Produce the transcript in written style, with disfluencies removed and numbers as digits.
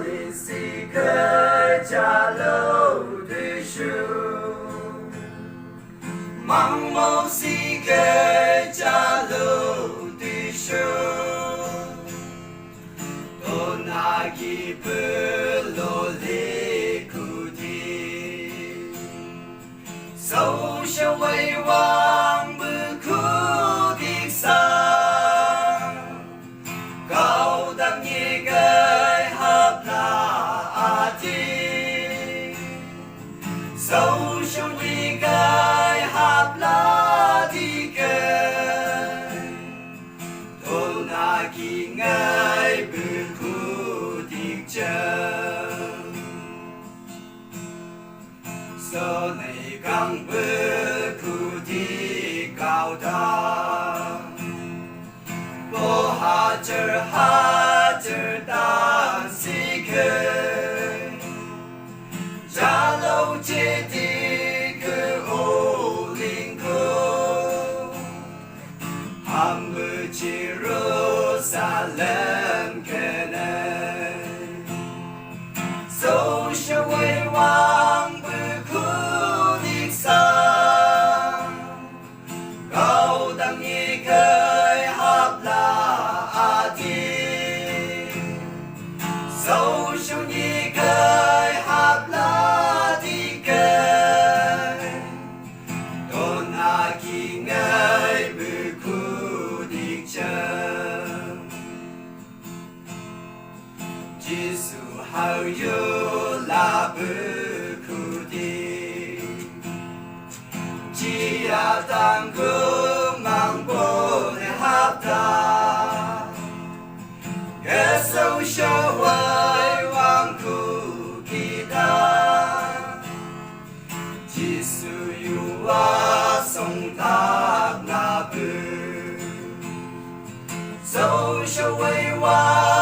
里是个家楼的树，盲目是个家楼的树，多那一不落里苦的，受小为王不苦的伤。Sâu trong đi gai hạp lá đi gai Thôn na kỳ ngay bự khu đi chân Sau này càng bự khu đi cao thang Bố hạ trở đàn xí khơi Cha lâu chế đi cứ ô linh cô Hàm mơ chỉ rô xa lên kê nê Dẫu sẽ quay vang bư khu đi xa Cao đăng nhị khơi hạp là đi Dẫu sẽ nhị khơi hạp là Giêsu hào yêu là bự khu đi Chỉ tăng cứu mang bố để hấp ta Ghé sâu sâu với hoàng khu kỳ ta Giêsu yêu hoa sống thác là bự Sâu sâu với hoàng